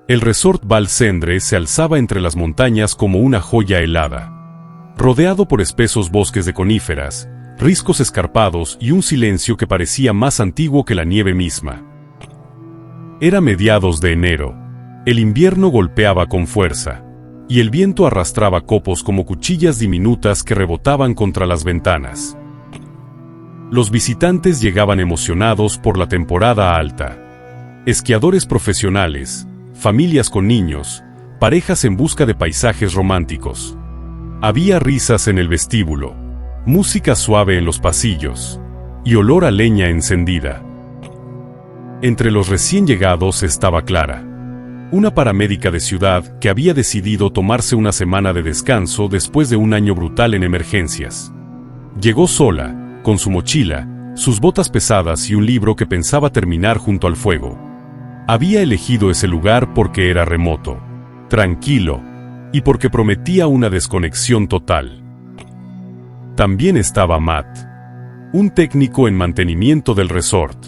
El resort Val Cendre se alzaba entre las montañas como una joya helada, rodeado por espesos bosques de coníferas, riscos escarpados y un silencio que parecía más antiguo que la nieve misma. Era mediados de enero. El invierno golpeaba con fuerza, y el viento arrastraba copos como cuchillas diminutas que rebotaban contra las ventanas. Los visitantes llegaban emocionados por la temporada alta. Esquiadores profesionales, familias con niños, parejas en busca de paisajes románticos. Había risas en el vestíbulo, música suave en los pasillos, y olor a leña encendida. Entre los recién llegados estaba Clara, una paramédica de ciudad que había decidido tomarse una semana de descanso después de un año brutal en emergencias. Llegó sola, con su mochila, sus botas pesadas y un libro que pensaba terminar junto al fuego. Había elegido ese lugar porque era remoto, tranquilo, y porque prometía una desconexión total. También estaba Matt, un técnico en mantenimiento del resort.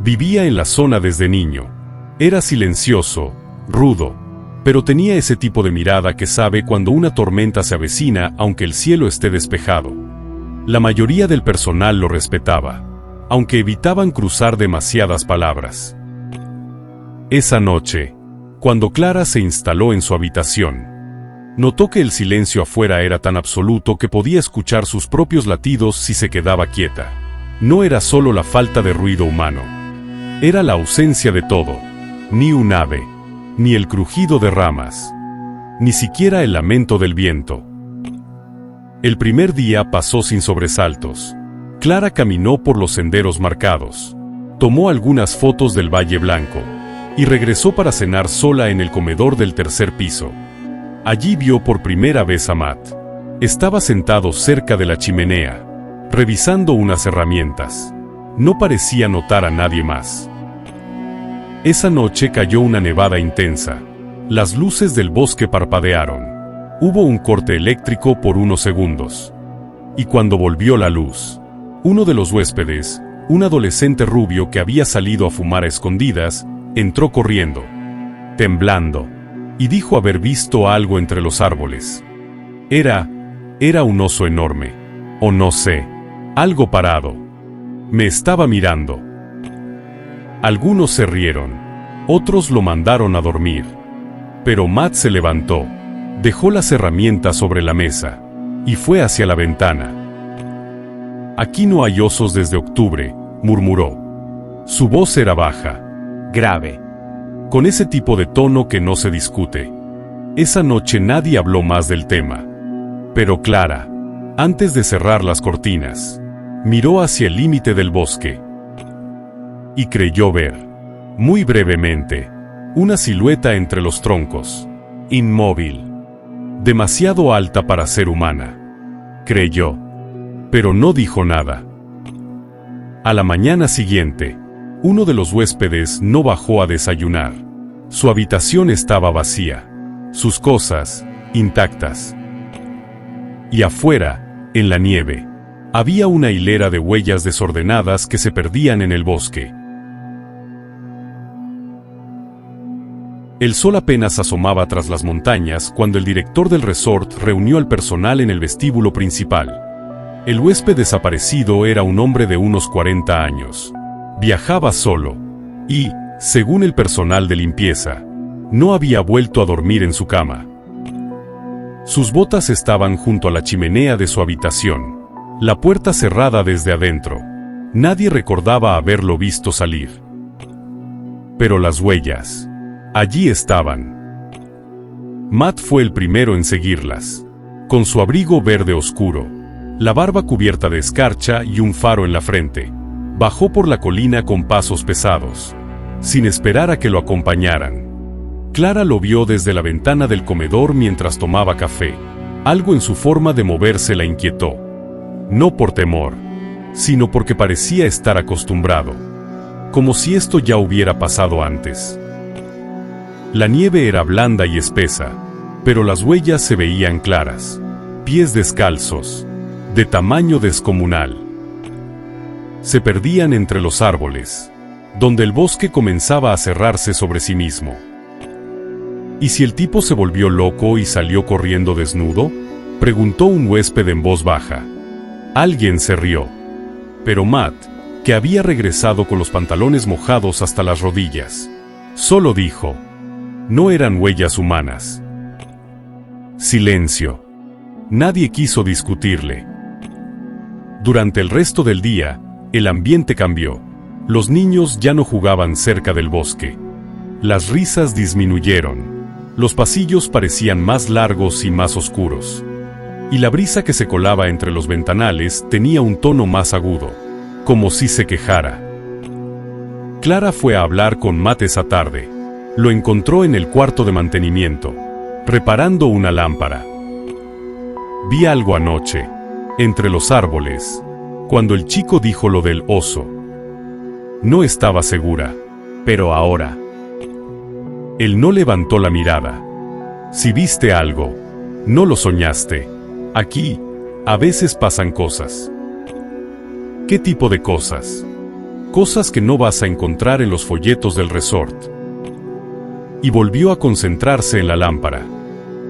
Vivía en la zona desde niño. Era silencioso, rudo, pero tenía ese tipo de mirada que sabe cuando una tormenta se avecina aunque el cielo esté despejado. La mayoría del personal lo respetaba, aunque evitaban cruzar demasiadas palabras. Esa noche, cuando Clara se instaló en su habitación, notó que el silencio afuera era tan absoluto que podía escuchar sus propios latidos si se quedaba quieta. No era solo la falta de ruido humano. Era la ausencia de todo. Ni un ave, ni el crujido de ramas, ni siquiera el lamento del viento. El primer día pasó sin sobresaltos. Clara caminó por los senderos marcados, tomó algunas fotos del Valle Blanco, y regresó para cenar sola en el comedor del tercer piso. Allí vio por primera vez a Matt. Estaba sentado cerca de la chimenea, revisando unas herramientas. No parecía notar a nadie más. Esa noche cayó una nevada intensa. Las luces del bosque parpadearon. Hubo un corte eléctrico por unos segundos. Y cuando volvió la luz, uno de los huéspedes, un adolescente rubio que había salido a fumar a escondidas, entró corriendo, temblando, y dijo haber visto algo entre los árboles. Era un oso enorme, o no sé, algo parado. Me estaba mirando. Algunos se rieron, otros lo mandaron a dormir. Pero Matt se levantó, dejó las herramientas sobre la mesa, y fue hacia la ventana. «Aquí no hay osos desde octubre», murmuró. Su voz era baja, grave, con ese tipo de tono que no se discute. Esa noche nadie habló más del tema. Pero Clara, antes de cerrar las cortinas, miró hacia el límite del bosque y creyó ver, muy brevemente, una silueta entre los troncos, inmóvil, demasiado alta para ser humana. Creyó, pero no dijo nada. A la mañana siguiente, uno de los huéspedes no bajó a desayunar. Su habitación estaba vacía, sus cosas intactas. Y afuera, en la nieve, había una hilera de huellas desordenadas que se perdían en el bosque. El sol apenas asomaba tras las montañas cuando el director del resort reunió al personal en el vestíbulo principal. El huésped desaparecido era un hombre de unos 40 años. Viajaba solo y, según el personal de limpieza, no había vuelto a dormir en su cama. Sus botas estaban junto a la chimenea de su habitación, la puerta cerrada desde adentro. Nadie recordaba haberlo visto salir. Pero las huellas, allí estaban. Matt fue el primero en seguirlas, con su abrigo verde oscuro, la barba cubierta de escarcha y un faro en la frente. Bajó por la colina con pasos pesados, sin esperar a que lo acompañaran. Clara lo vio desde la ventana del comedor mientras tomaba café. Algo en su forma de moverse la inquietó. No por temor, sino porque parecía estar acostumbrado, como si esto ya hubiera pasado antes. La nieve era blanda y espesa, pero las huellas se veían claras. Pies descalzos, de tamaño descomunal. Se perdían entre los árboles, donde el bosque comenzaba a cerrarse sobre sí mismo. ¿Y si el tipo se volvió loco y salió corriendo desnudo?, preguntó un huésped en voz baja. Alguien se rió. Pero Matt, que había regresado con los pantalones mojados hasta las rodillas, solo dijo: no eran huellas humanas. Silencio. Nadie quiso discutirle. Durante el resto del día, el ambiente cambió. Los niños ya no jugaban cerca del bosque. Las risas disminuyeron. Los pasillos parecían más largos y más oscuros. Y la brisa que se colaba entre los ventanales tenía un tono más agudo, como si se quejara. Clara fue a hablar con Matt esa tarde. Lo encontró en el cuarto de mantenimiento, reparando una lámpara. Vi algo anoche, entre los árboles, cuando el chico dijo lo del oso. No estaba segura, pero ahora. Él no levantó la mirada. Si viste algo, no lo soñaste. Aquí, a veces pasan cosas. ¿Qué tipo de cosas? Cosas que no vas a encontrar en los folletos del resort. Y volvió a concentrarse en la lámpara.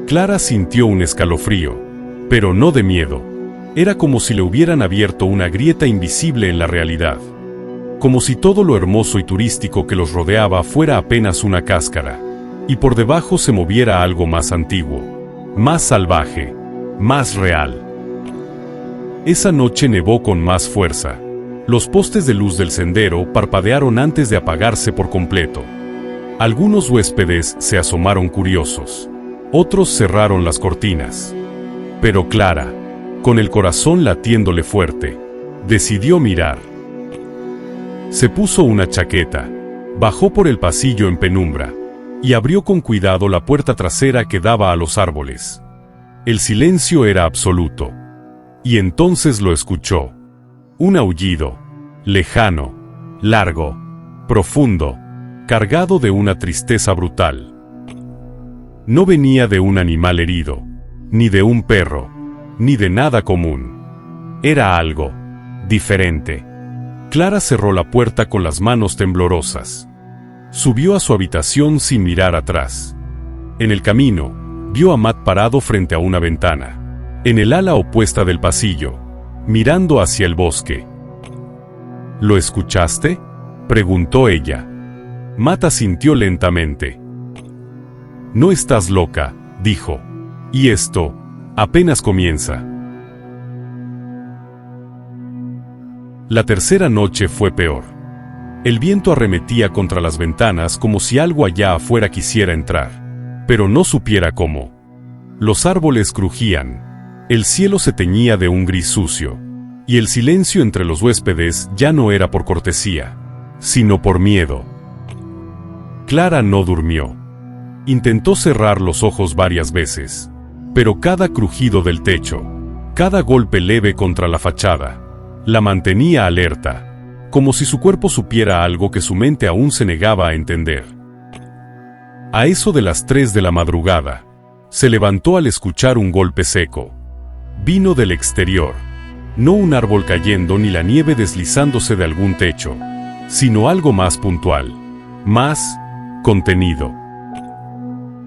Clara sintió un escalofrío, pero no de miedo. Era como si le hubieran abierto una grieta invisible en la realidad. Como si todo lo hermoso y turístico que los rodeaba fuera apenas una cáscara, y por debajo se moviera algo más antiguo, más salvaje, más real. Esa noche nevó con más fuerza. Los postes de luz del sendero parpadearon antes de apagarse por completo. Algunos huéspedes se asomaron curiosos. Otros cerraron las cortinas. Pero Clara, con el corazón latiéndole fuerte, decidió mirar. Se puso una chaqueta, bajó por el pasillo en penumbra, y abrió con cuidado la puerta trasera que daba a los árboles. El silencio era absoluto. Y entonces lo escuchó. Un aullido, lejano, largo, profundo, cargado de una tristeza brutal. No venía de un animal herido, ni de un perro, ni de nada común. Era algo diferente. Clara cerró la puerta con las manos temblorosas. Subió a su habitación sin mirar atrás. En el camino, vio a Matt parado frente a una ventana, en el ala opuesta del pasillo, mirando hacia el bosque. ¿Lo escuchaste?, preguntó ella. Matt asintió lentamente. No estás loca, dijo. Y esto apenas comienza. La tercera noche fue peor. El viento arremetía contra las ventanas como si algo allá afuera quisiera entrar, pero no supiera cómo. Los árboles crujían, el cielo se teñía de un gris sucio, y el silencio entre los huéspedes ya no era por cortesía, sino por miedo. Clara no durmió. Intentó cerrar los ojos varias veces, pero cada crujido del techo, cada golpe leve contra la fachada, la mantenía alerta, como si su cuerpo supiera algo que su mente aún se negaba a entender. A eso de las 3 de la madrugada, se levantó al escuchar un golpe seco. Vino del exterior, no un árbol cayendo ni la nieve deslizándose de algún techo, sino algo más puntual, más contenido.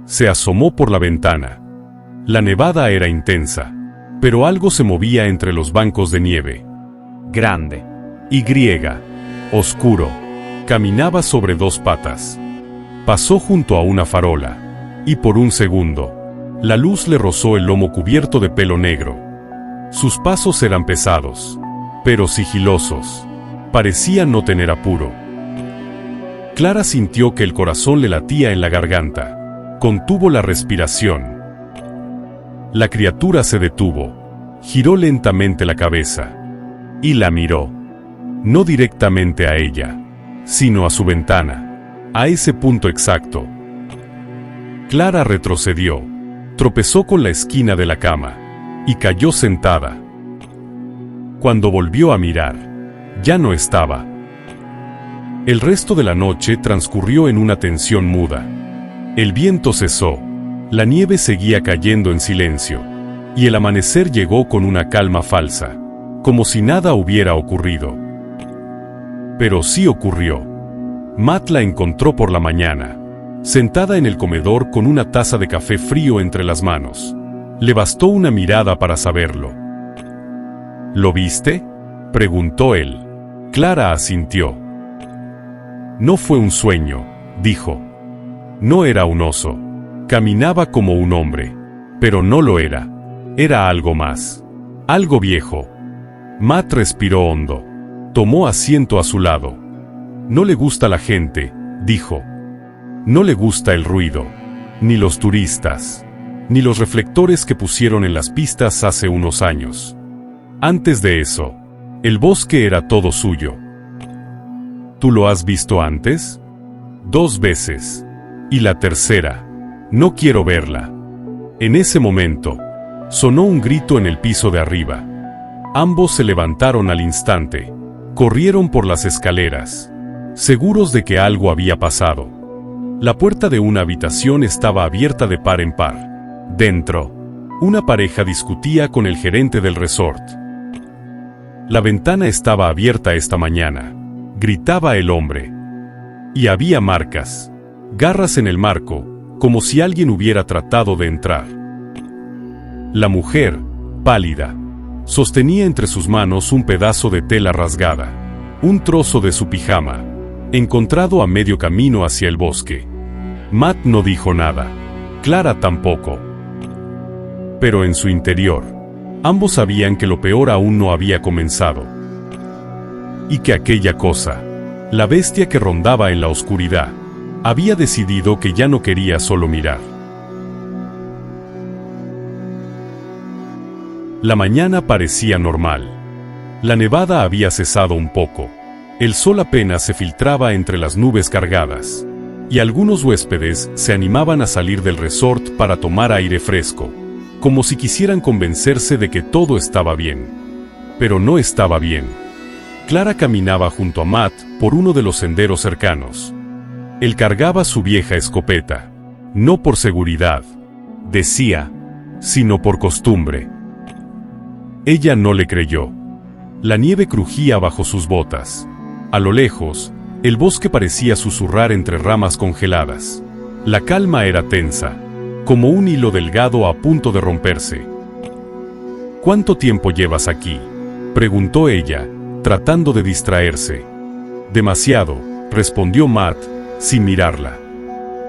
Se asomó por la ventana. La nevada era intensa, pero algo se movía entre los bancos de nieve. Grande, y griega, oscuro, caminaba sobre 2 patas. Pasó junto a una farola, y por un segundo, la luz le rozó el lomo cubierto de pelo negro. Sus pasos eran pesados, pero sigilosos. Parecía no tener apuro. Clara sintió que el corazón le latía en la garganta. Contuvo la respiración. La criatura se detuvo, giró lentamente la cabeza, y la miró. No directamente a ella, sino a su ventana, a ese punto exacto. Clara retrocedió, tropezó con la esquina de la cama, y cayó sentada. Cuando volvió a mirar, ya no estaba. El resto de la noche transcurrió en una tensión muda. El viento cesó, la nieve seguía cayendo en silencio, y el amanecer llegó con una calma falsa, como si nada hubiera ocurrido. Pero sí ocurrió. Matt la encontró por la mañana, sentada en el comedor con una taza de café frío entre las manos. Le bastó una mirada para saberlo. ¿Lo viste?, preguntó él. Clara asintió. No fue un sueño, dijo. No era un oso. Caminaba como un hombre. Pero no lo era. Era algo más. Algo viejo. Matt respiró hondo. Tomó asiento a su lado. No le gusta la gente, dijo. No le gusta el ruido. Ni los turistas. Ni los reflectores que pusieron en las pistas hace unos años. Antes de eso, el bosque era todo suyo. ¿Tú lo has visto antes? 2 veces. Y la tercera. No quiero verla. En ese momento, sonó un grito en el piso de arriba. Ambos se levantaron al instante. Corrieron por las escaleras, seguros de que algo había pasado. La puerta de una habitación estaba abierta de par en par. Dentro, una pareja discutía con el gerente del resort. La ventana estaba abierta esta mañana, gritaba el hombre. Y había marcas, garras en el marco, como si alguien hubiera tratado de entrar. La mujer, pálida, sostenía entre sus manos un pedazo de tela rasgada, un trozo de su pijama, encontrado a medio camino hacia el bosque. Matt no dijo nada, Clara tampoco. Pero en su interior, ambos sabían que lo peor aún no había comenzado. Y que aquella cosa, la bestia que rondaba en la oscuridad, había decidido que ya no quería solo mirar. La mañana parecía normal. La nevada había cesado un poco. El sol apenas se filtraba entre las nubes cargadas. Y algunos huéspedes se animaban a salir del resort para tomar aire fresco, como si quisieran convencerse de que todo estaba bien. Pero no estaba bien. Clara caminaba junto a Matt por uno de los senderos cercanos. Él cargaba su vieja escopeta, no por seguridad, decía, sino por costumbre. Ella no le creyó. La nieve crujía bajo sus botas. A lo lejos, el bosque parecía susurrar entre ramas congeladas. La calma era tensa, como un hilo delgado a punto de romperse. ¿Cuánto tiempo llevas aquí?, preguntó ella, tratando de distraerse. Demasiado, respondió Matt, sin mirarla.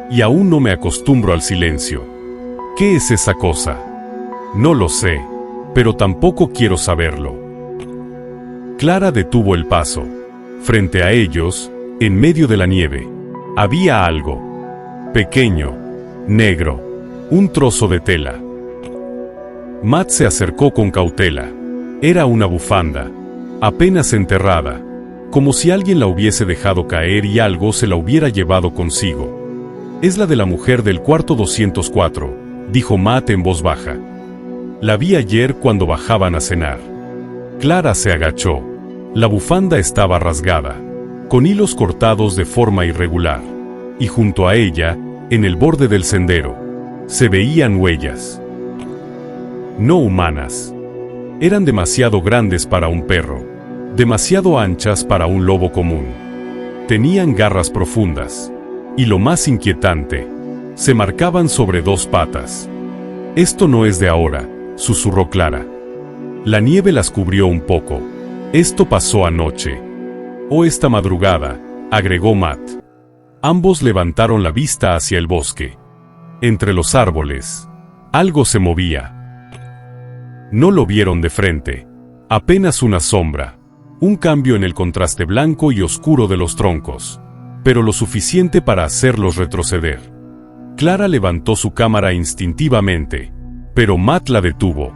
Y aún no me acostumbro al silencio. ¿Qué es esa cosa? No lo sé, pero tampoco quiero saberlo. Clara detuvo el paso. Frente a ellos, en medio de la nieve, había algo. Pequeño, negro, un trozo de tela. Matt se acercó con cautela. Era una bufanda, apenas enterrada, como si alguien la hubiese dejado caer y algo se la hubiera llevado consigo. Es la de la mujer del cuarto 204, dijo Matt en voz baja. La vi ayer cuando bajaban a cenar. Clara se agachó. La bufanda estaba rasgada, con hilos cortados de forma irregular, y junto a ella, en el borde del sendero, se veían huellas. No humanas. Eran demasiado grandes para un perro, demasiado anchas para un lobo común. Tenían garras profundas, y lo más inquietante, se marcaban sobre 2 patas. Esto no es de ahora, susurró Clara. La nieve las cubrió un poco. Esto pasó anoche. O esta madrugada, agregó Matt. Ambos levantaron la vista hacia el bosque. Entre los árboles, algo se movía. No lo vieron de frente. Apenas una sombra. Un cambio en el contraste blanco y oscuro de los troncos. Pero lo suficiente para hacerlos retroceder. Clara levantó su cámara instintivamente. Pero Matt la detuvo.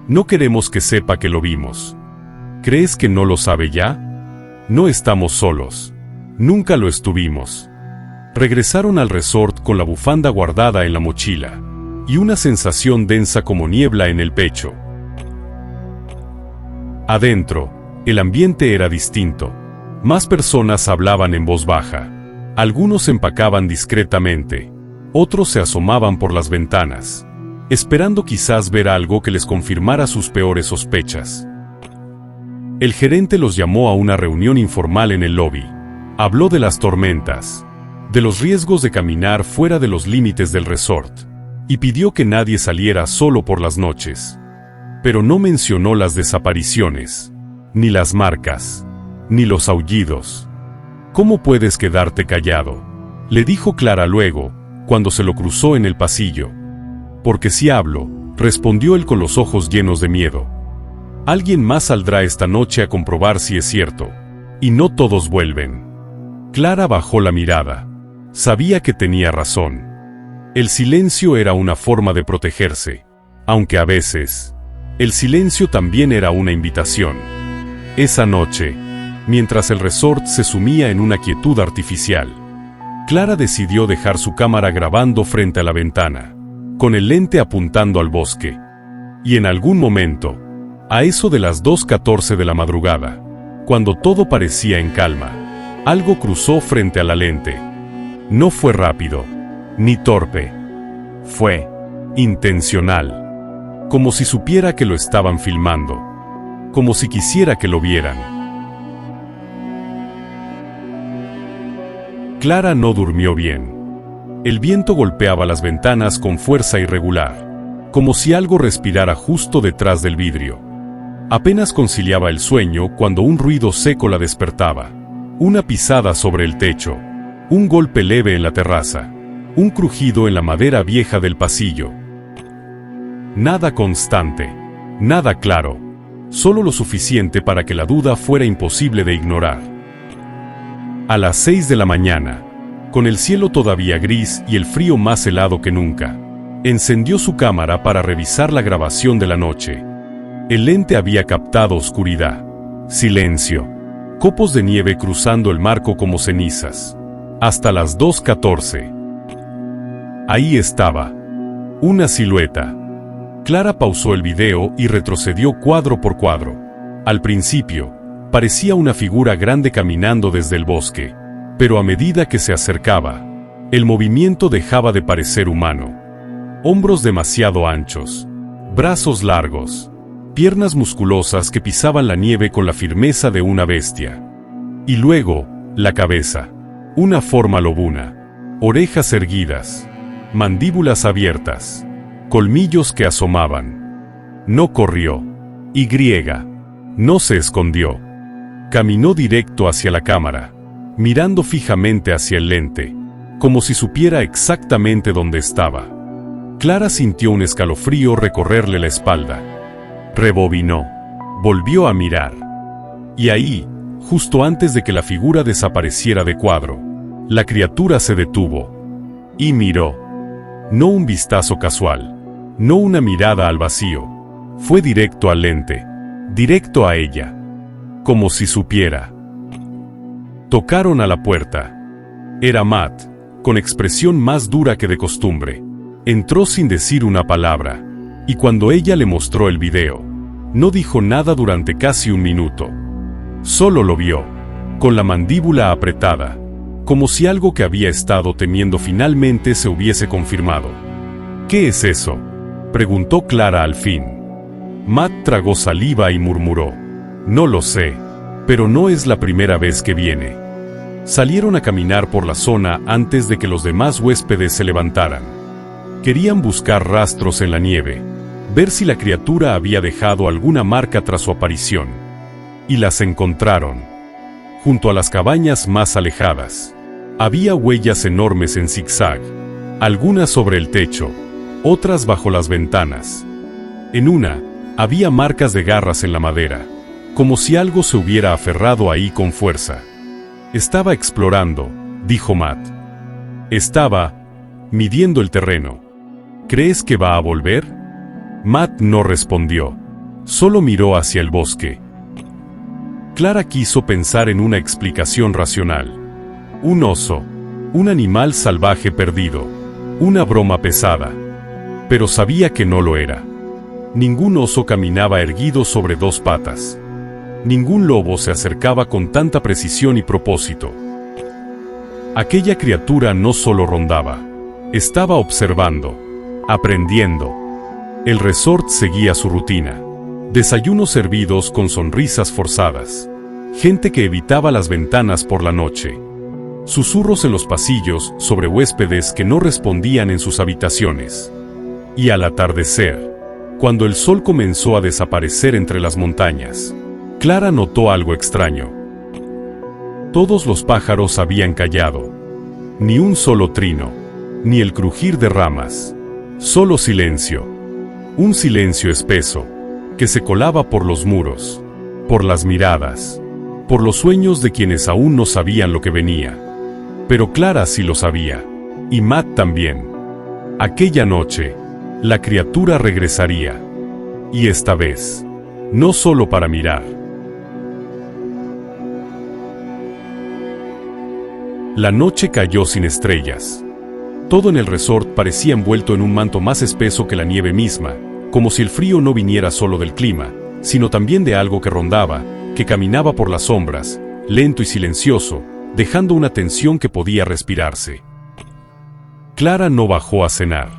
No queremos que sepa que lo vimos. ¿Crees que no lo sabe ya? No estamos solos. Nunca lo estuvimos. Regresaron al resort con la bufanda guardada en la mochila, y una sensación densa como niebla en el pecho. Adentro, el ambiente era distinto. Más personas hablaban en voz baja. Algunos empacaban discretamente. Otros se asomaban por las ventanas, esperando quizás ver algo que les confirmara sus peores sospechas. El gerente los llamó a una reunión informal en el lobby. Habló de las tormentas, de los riesgos de caminar fuera de los límites del resort, y pidió que nadie saliera solo por las noches. Pero no mencionó las desapariciones, ni las marcas, ni los aullidos. «¿Cómo puedes quedarte callado?», le dijo Clara luego, cuando se lo cruzó en el pasillo. «Porque si hablo», respondió él con los ojos llenos de miedo. «Alguien más saldrá esta noche a comprobar si es cierto, y no todos vuelven». Clara bajó la mirada. Sabía que tenía razón. El silencio era una forma de protegerse, aunque a veces, el silencio también era una invitación. Esa noche, mientras el resort se sumía en una quietud artificial, Clara decidió dejar su cámara grabando frente a la ventana, con el lente apuntando al bosque. Y en algún momento, a eso de las 2:14 de la madrugada, cuando todo parecía en calma, algo cruzó frente a la lente. No fue rápido, ni torpe. Fue intencional. Como si supiera que lo estaban filmando. Como si quisiera que lo vieran. Clara no durmió bien. El viento golpeaba las ventanas con fuerza irregular, como si algo respirara justo detrás del vidrio. Apenas conciliaba el sueño cuando un ruido seco la despertaba. Una pisada sobre el techo, un golpe leve en la terraza, un crujido en la madera vieja del pasillo. Nada constante, nada claro, solo lo suficiente para que la duda fuera imposible de ignorar. A las 6 de la mañana, con el cielo todavía gris y el frío más helado que nunca, encendió su cámara para revisar la grabación de la noche. El lente había captado oscuridad, silencio, copos de nieve cruzando el marco como cenizas. Hasta las 2:14. Ahí estaba, una silueta. Clara pausó el video y retrocedió cuadro por cuadro. Al principio, parecía una figura grande caminando desde el bosque, pero a medida que se acercaba, el movimiento dejaba de parecer humano. Hombros demasiado anchos, brazos largos, piernas musculosas que pisaban la nieve con la firmeza de una bestia. Y luego, la cabeza, una forma lobuna, orejas erguidas, mandíbulas abiertas, colmillos que asomaban. No corrió. No se escondió. Caminó directo hacia la cámara, mirando fijamente hacia el lente, como si supiera exactamente dónde estaba. Clara sintió un escalofrío recorrerle la espalda. Rebobinó. Volvió a mirar. Y ahí, justo antes de que la figura desapareciera de cuadro, la criatura se detuvo. Y miró. No un vistazo casual. No una mirada al vacío. Fue directo al lente. Directo a ella. Como si supiera. Tocaron a la puerta. Era Matt, con expresión más dura que de costumbre. Entró sin decir una palabra, y cuando ella le mostró el video, no dijo nada durante casi un minuto. Solo lo vio, con la mandíbula apretada, como si algo que había estado temiendo finalmente se hubiese confirmado. «¿Qué es eso?», preguntó Clara al fin. Matt tragó saliva y murmuró: «No lo sé, pero no es la primera vez que viene». Salieron a caminar por la zona antes de que los demás huéspedes se levantaran. Querían buscar rastros en la nieve, ver si la criatura había dejado alguna marca tras su aparición. Y las encontraron. Junto a las cabañas más alejadas, había huellas enormes en zigzag, algunas sobre el techo, otras bajo las ventanas. En una, había marcas de garras en la madera, como si algo se hubiera aferrado ahí con fuerza. «Estaba explorando», dijo Matt. «Estaba midiendo el terreno. ¿Crees que va a volver?». Matt no respondió. Solo miró hacia el bosque. Clara quiso pensar en una explicación racional. Un oso. Un animal salvaje perdido. Una broma pesada. Pero sabía que no lo era. Ningún oso caminaba erguido sobre dos patas. Ningún lobo se acercaba con tanta precisión y propósito. Aquella criatura no solo rondaba, estaba observando, aprendiendo. El resort seguía su rutina. Desayunos servidos con sonrisas forzadas. Gente que evitaba las ventanas por la noche. susurros en los pasillos sobre huéspedes que no respondían en sus habitaciones. Y al atardecer, cuando el sol comenzó a desaparecer entre las montañas, Clara notó algo extraño. Todos los pájaros habían callado. Ni un solo trino, ni el crujir de ramas. Solo silencio. Un silencio espeso, que se colaba por los muros, por las miradas, por los sueños de quienes aún no sabían lo que venía. Pero Clara sí lo sabía, y Matt también. Aquella noche, la criatura regresaría. Y esta vez, no solo para mirar. La noche cayó sin estrellas. Todo en el resort parecía envuelto en un manto más espeso que la nieve misma, como si el frío no viniera solo del clima, sino también de algo que rondaba, que caminaba por las sombras, lento y silencioso, dejando una tensión que podía respirarse. Clara no bajó a cenar.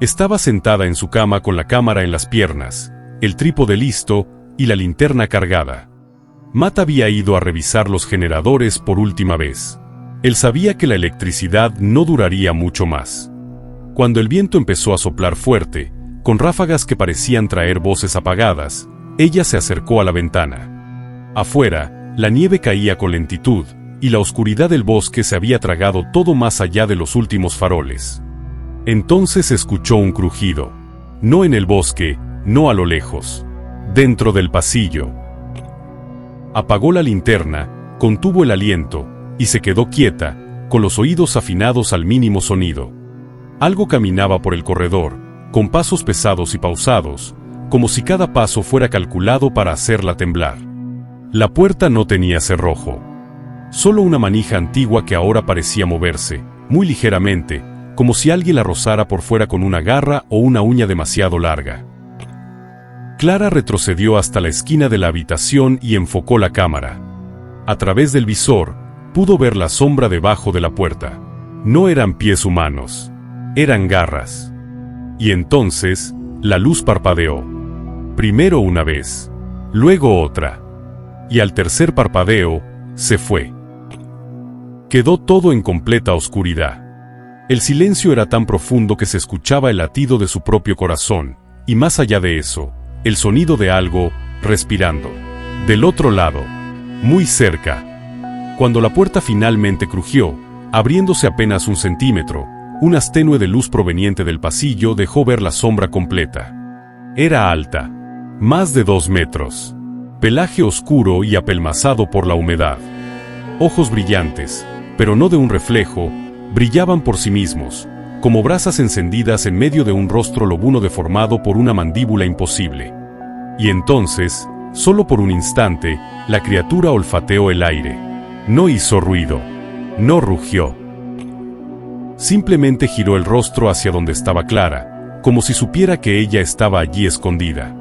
Estaba sentada en su cama con la cámara en las piernas, el trípode listo y la linterna cargada. Matt había ido a revisar los generadores por última vez. Él sabía que la electricidad no duraría mucho más. Cuando el viento empezó a soplar fuerte, con ráfagas que parecían traer voces apagadas, ella se acercó a la ventana. Afuera, la nieve caía con lentitud, y la oscuridad del bosque se había tragado todo más allá de los últimos faroles. Entonces escuchó un crujido. No en el bosque, no a lo lejos. Dentro del pasillo. Apagó la linterna, contuvo el aliento, y se quedó quieta, con los oídos afinados al mínimo sonido. Algo caminaba por el corredor, con pasos pesados y pausados, como si cada paso fuera calculado para hacerla temblar. La puerta no tenía cerrojo. Solo una manija antigua que ahora parecía moverse, muy ligeramente, como si alguien la rozara por fuera con una garra o una uña demasiado larga. Clara retrocedió hasta la esquina de la habitación y enfocó la cámara. A través del visor, pudo ver la sombra debajo de la puerta. No eran pies humanos, eran garras. Y entonces, la luz parpadeó. Primero una vez, luego otra. Y al tercer parpadeo, se fue. Quedó todo en completa oscuridad. El silencio era tan profundo que se escuchaba el latido de su propio corazón, y más allá de eso, el sonido de algo, respirando. Del otro lado, muy cerca. Cuando la puerta finalmente crujió, abriéndose apenas 1 centímetro, un haz tenue de luz proveniente del pasillo dejó ver la sombra completa. Era alta, más de 2 metros. Pelaje oscuro y apelmazado por la humedad. Ojos brillantes, pero no de un reflejo, brillaban por sí mismos, como brasas encendidas en medio de un rostro lobuno deformado por una mandíbula imposible. Y entonces, solo por un instante, la criatura olfateó el aire. No hizo ruido. No rugió. Simplemente giró el rostro hacia donde estaba Clara, como si supiera que ella estaba allí escondida.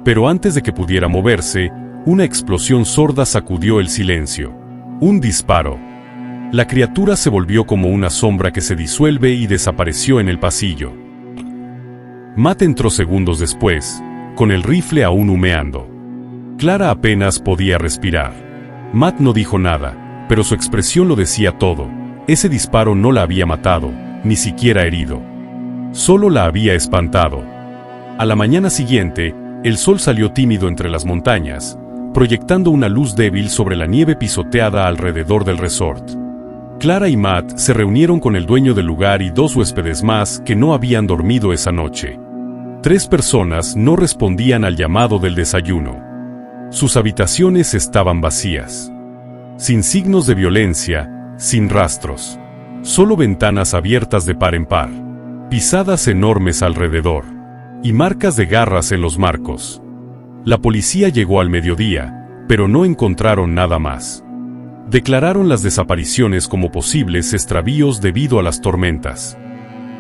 Pero antes de que pudiera moverse, una explosión sorda sacudió el silencio. Un disparo. La criatura se volvió como una sombra que se disuelve y desapareció en el pasillo. Matt entró segundos después, con el rifle aún humeando. Clara apenas podía respirar. Matt no dijo nada, pero su expresión lo decía todo. Ese disparo no la había matado, ni siquiera herido. Solo la había espantado. A la mañana siguiente, el sol salió tímido entre las montañas, proyectando una luz débil sobre la nieve pisoteada alrededor del resort. Clara y Matt se reunieron con el dueño del lugar y 2 huéspedes más que no habían dormido esa noche. 3 personas no respondían al llamado del desayuno. Sus habitaciones estaban vacías. Sin signos de violencia, sin rastros. Solo ventanas abiertas de par en par. Pisadas enormes alrededor. Y marcas de garras en los marcos. La policía llegó al mediodía, pero no encontraron nada más. Declararon las desapariciones como posibles extravíos debido a las tormentas.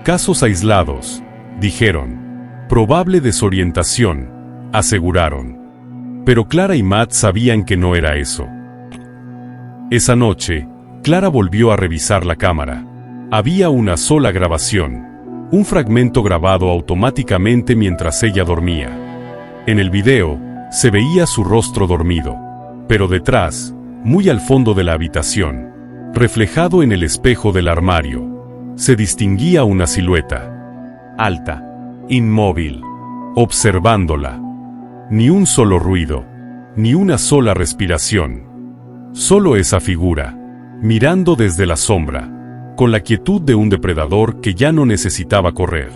Casos aislados, dijeron. Probable desorientación, aseguraron. Pero Clara y Matt sabían que no era eso. Esa noche, Clara volvió a revisar la cámara. Había una sola grabación. Un fragmento grabado automáticamente mientras ella dormía. En el video, se veía su rostro dormido. Pero detrás, muy al fondo de la habitación, Reflejado en el espejo del armario, se distinguía una silueta, alta, inmóvil, observándola. Ni un solo ruido, ni una sola respiración. Solo esa figura, mirando desde la sombra, con la quietud de un depredador que ya no necesitaba correr.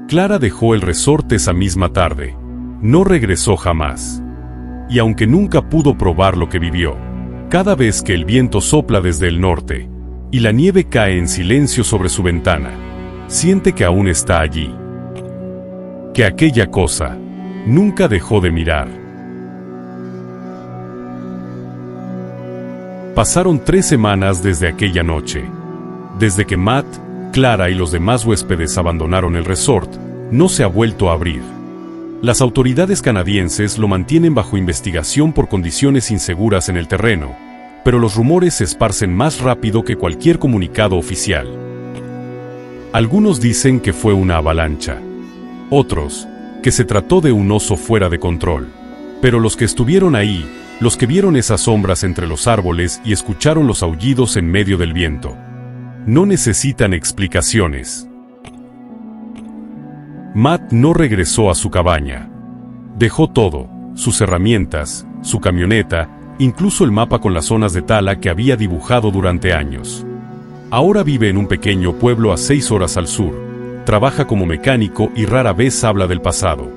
Clara dejó el resort esa misma tarde. No regresó jamás. Y aunque nunca pudo probar lo que vivió, cada vez que el viento sopla desde el norte y la nieve cae en silencio sobre su ventana, siente que aún está allí. Que aquella cosa nunca dejó de mirar. Pasaron 3 semanas desde aquella noche. Desde que Matt, Clara y los demás huéspedes abandonaron el resort, no se ha vuelto a abrir. Las autoridades canadienses lo mantienen bajo investigación por condiciones inseguras en el terreno, pero los rumores se esparcen más rápido que cualquier comunicado oficial. Algunos dicen que fue una avalancha. Otros, que se trató de un oso fuera de control. Pero los que estuvieron ahí, los que vieron esas sombras entre los árboles y escucharon los aullidos en medio del viento, no necesitan explicaciones. Matt no regresó a su cabaña. Dejó todo, sus herramientas, su camioneta, incluso el mapa con las zonas de tala que había dibujado durante años. Ahora vive en un pequeño pueblo a 6 horas al sur, trabaja como mecánico y rara vez habla del pasado.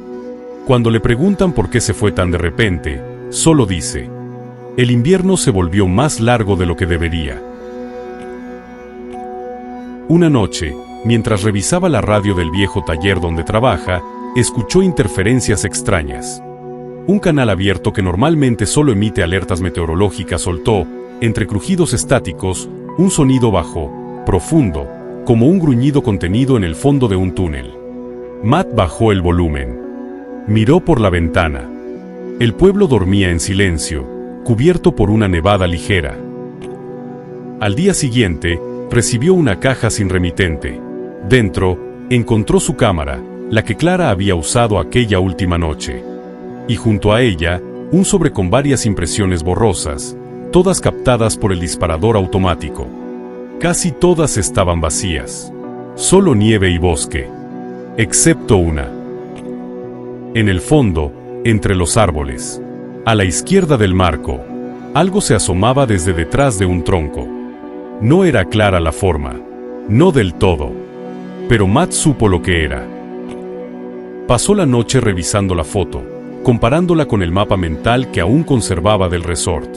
Cuando le preguntan por qué se fue tan de repente, solo dice: el invierno se volvió más largo de lo que debería. Una noche, mientras revisaba la radio del viejo taller donde trabaja, escuchó interferencias extrañas. Un canal abierto que normalmente solo emite alertas meteorológicas soltó, entre crujidos estáticos, un sonido bajo, profundo, como un gruñido contenido en el fondo de un túnel. Matt bajó el volumen. Miró por la ventana. El pueblo dormía en silencio, cubierto por una nevada ligera. Al día siguiente, recibió una caja sin remitente. Dentro, encontró su cámara, la que Clara había usado aquella última noche. Y junto a ella, un sobre con varias impresiones borrosas, todas captadas por el disparador automático. Casi todas estaban vacías. Solo nieve y bosque. Excepto una. En el fondo, entre los árboles, a la izquierda del marco, algo se asomaba desde detrás de un tronco. No era clara la forma, no del todo, pero Matt supo lo que era. Pasó la noche revisando la foto, comparándola con el mapa mental que aún conservaba del resort.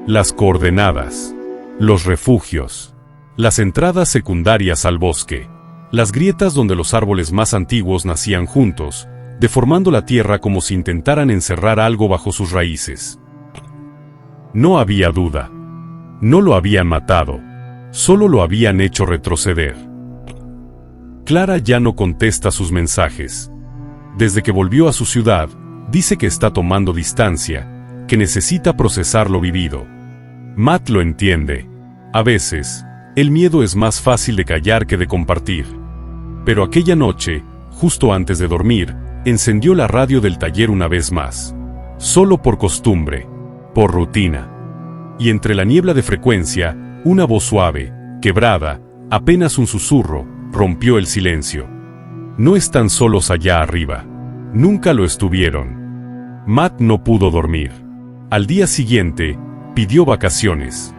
Las coordenadas, los refugios, las entradas secundarias al bosque, las grietas donde los árboles más antiguos nacían juntos, deformando la tierra como si intentaran encerrar algo bajo sus raíces. No había duda. No lo habían matado, solo lo habían hecho retroceder. Clara ya no contesta sus mensajes. Desde que volvió a su ciudad, dice que está tomando distancia, que necesita procesar lo vivido. Matt lo entiende. A veces, el miedo es más fácil de callar que de compartir. Pero aquella noche, justo antes de dormir, encendió la radio del taller una vez más. Solo por costumbre, por rutina. Y entre la niebla de frecuencia, una voz suave, quebrada, apenas un susurro, rompió el silencio. No están solos allá arriba. Nunca lo estuvieron. Matt no pudo dormir. Al día siguiente, pidió vacaciones.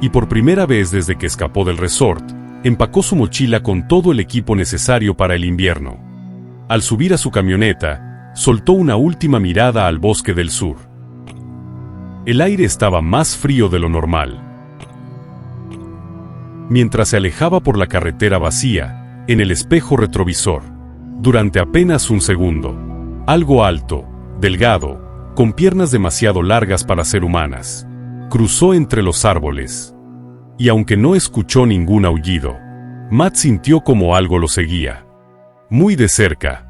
Y por primera vez desde que escapó del resort, empacó su mochila con todo el equipo necesario para el invierno. Al subir a su camioneta, soltó una última mirada al bosque del sur. El aire estaba más frío de lo normal. Mientras se alejaba por la carretera vacía, en el espejo retrovisor, durante apenas un segundo, algo alto, delgado, con piernas demasiado largas para ser humanas, cruzó entre los árboles. Y aunque no escuchó ningún aullido, Matt sintió como algo lo seguía. Muy de cerca.